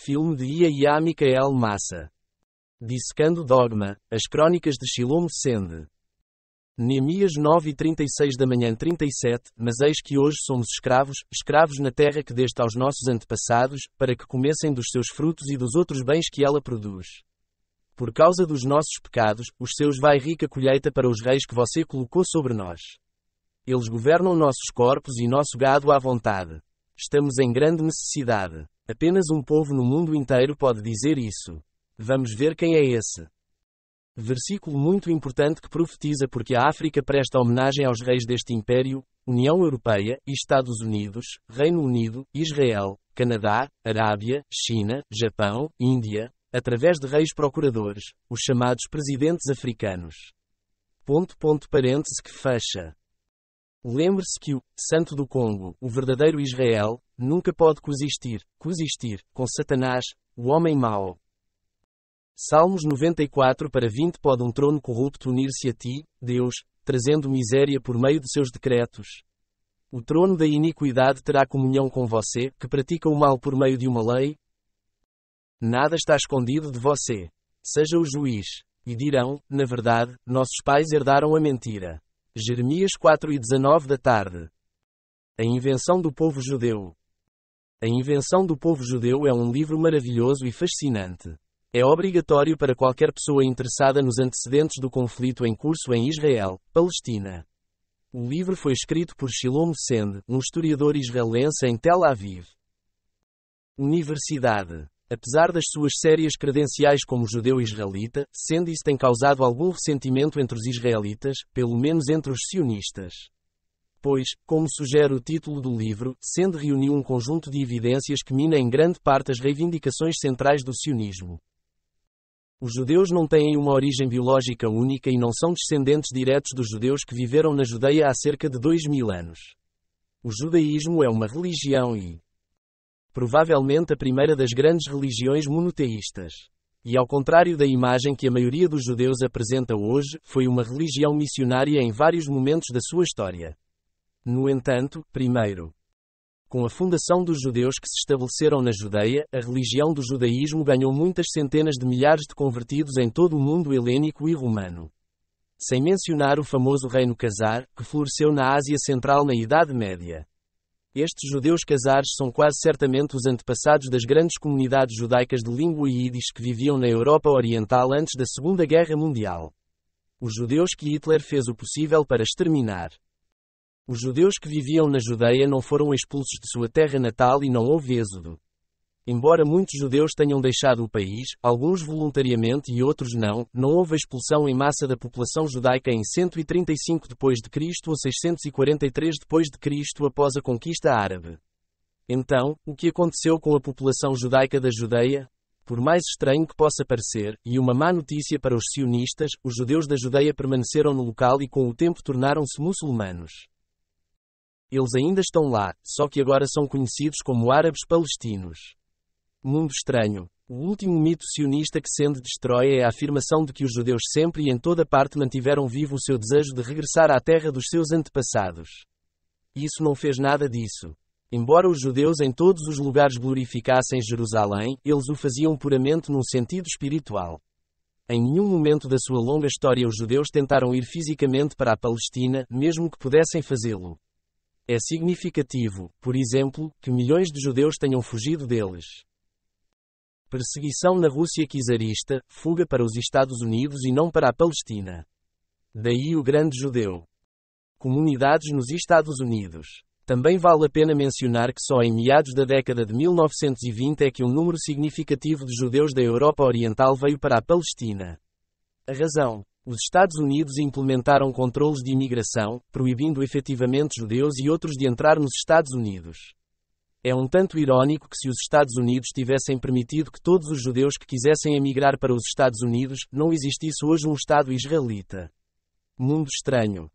filme de Yahya Michael Massa. Dissecando Dogma, as Crônicas de Shlomo Sende. Neemias 9:36 da manhã 37, mas eis que hoje somos escravos na terra que deste aos nossos antepassados, para que comessem dos seus frutos e dos outros bens que ela produz. Por causa dos nossos pecados, os seus vai rica colheita para os reis que você colocou sobre nós. Eles governam nossos corpos e nosso gado à vontade. Estamos em grande necessidade. Apenas um povo no mundo inteiro pode dizer isso. Vamos ver quem é esse. Versículo muito importante que profetiza porque a África presta homenagem aos reis deste império, União Europeia, Estados Unidos, Reino Unido, Israel, Canadá, Arábia, China, Japão, Índia, através de reis procuradores, os chamados presidentes africanos. Parêntese que fecha. Lembre-se que o Santo do Congo, o verdadeiro Israel, nunca pode coexistir com Satanás, o homem mau. Salmos 94:20 Pode um trono corrupto unir-se a ti, Deus, trazendo miséria por meio de seus decretos? O trono da iniquidade terá comunhão com você, que pratica o mal por meio de uma lei? Nada está escondido de você. Seja o juiz. E dirão, na verdade, nossos pais herdaram a mentira. Jeremias 4:19 da tarde. A Invenção do Povo Judeu. A Invenção do Povo Judeu é um livro maravilhoso e fascinante. É obrigatório para qualquer pessoa interessada nos antecedentes do conflito em curso em Israel, Palestina. O livro foi escrito por Shlomo Sende, um historiador israelense em Tel Aviv. Universidade. Apesar das suas sérias credenciais como judeu israelita, Sende tem causado algum ressentimento entre os israelitas, pelo menos entre os sionistas. Pois, como sugere o título do livro, Sende reuniu um conjunto de evidências que mina em grande parte as reivindicações centrais do sionismo. Os judeus não têm uma origem biológica única e não são descendentes diretos dos judeus que viveram na Judeia há cerca de 2000 anos. O judaísmo é uma religião e, provavelmente a primeira das grandes religiões monoteístas. E ao contrário da imagem que a maioria dos judeus apresenta hoje, foi uma religião missionária em vários momentos da sua história. No entanto, primeiro, com a fundação dos judeus que se estabeleceram na Judeia, a religião do judaísmo ganhou muitas centenas de milhares de convertidos em todo o mundo helênico e romano. Sem mencionar o famoso reino Khazar, que floresceu na Ásia Central na Idade Média. Estes judeus Khazares são quase certamente os antepassados das grandes comunidades judaicas de língua Yiddish que viviam na Europa Oriental antes da Segunda Guerra Mundial. Os judeus que Hitler fez o possível para exterminar. Os judeus que viviam na Judeia não foram expulsos de sua terra natal e não houve êxodo. Embora muitos judeus tenham deixado o país, alguns voluntariamente e outros não houve expulsão em massa da população judaica em 135 d.C. ou 643 d.C. após a conquista árabe. Então, o que aconteceu com a população judaica da Judeia? Por mais estranho que possa parecer, e uma má notícia para os sionistas, os judeus da Judeia permaneceram no local e com o tempo tornaram-se muçulmanos. Eles ainda estão lá, só que agora são conhecidos como árabes palestinos. Mundo estranho. O último mito sionista que Sende destrói é a afirmação de que os judeus sempre e em toda parte mantiveram vivo o seu desejo de regressar à terra dos seus antepassados. Isso não fez nada disso. Embora os judeus em todos os lugares glorificassem Jerusalém, eles o faziam puramente num sentido espiritual. Em nenhum momento da sua longa história os judeus tentaram ir fisicamente para a Palestina, mesmo que pudessem fazê-lo. É significativo, por exemplo, que milhões de judeus tenham fugido deles. Perseguição na Rússia czarista, fuga para os Estados Unidos e não para a Palestina. Daí o grande judeu. Comunidades nos Estados Unidos. Também vale a pena mencionar que só em meados da década de 1920 é que um número significativo de judeus da Europa Oriental veio para a Palestina. A razão? Os Estados Unidos implementaram controlos de imigração, proibindo efetivamente judeus e outros de entrar nos Estados Unidos. É um tanto irónico que se os Estados Unidos tivessem permitido que todos os judeus que quisessem emigrar para os Estados Unidos, não existisse hoje um Estado israelita. Mundo estranho.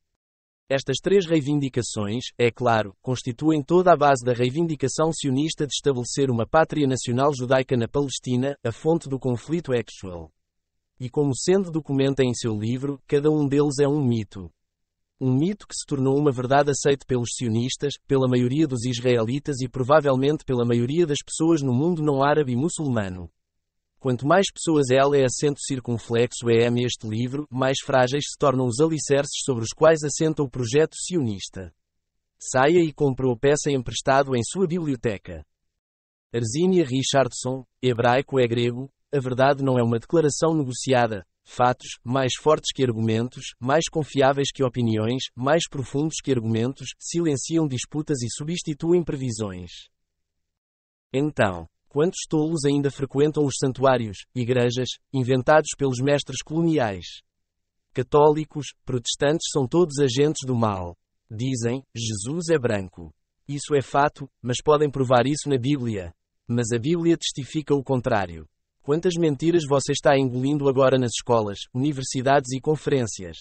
Estas três reivindicações, é claro, constituem toda a base da reivindicação sionista de estabelecer uma pátria nacional judaica na Palestina, a fonte do conflito actual. E como Sende documenta em seu livro, cada um deles é um mito. Um mito que se tornou uma verdade aceite pelos sionistas, pela maioria dos israelitas e provavelmente pela maioria das pessoas no mundo não árabe e muçulmano. Quanto mais pessoas é acento circunflexo este livro, mais frágeis se tornam os alicerces sobre os quais assenta o projeto sionista. Saia e compre a peça emprestado em sua biblioteca. Arzinia Richardson, hebraico é grego, a verdade não é uma declaração negociada. Fatos, mais fortes que argumentos, mais confiáveis que opiniões, mais profundos que argumentos, silenciam disputas e substituem previsões. Então, quantos tolos ainda frequentam os santuários, igrejas, inventados pelos mestres coloniais? Católicos, protestantes são todos agentes do mal. Dizem, Jesus é branco. Isso é fato, mas podem provar isso na Bíblia. Mas a Bíblia testifica o contrário. Quantas mentiras você está engolindo agora nas escolas, universidades e conferências?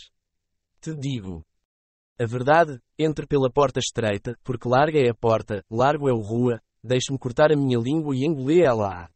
Te digo. A verdade, entre pela porta estreita, porque larga é a porta, largo é o rua, deixe-me cortar a minha língua e engolir ela.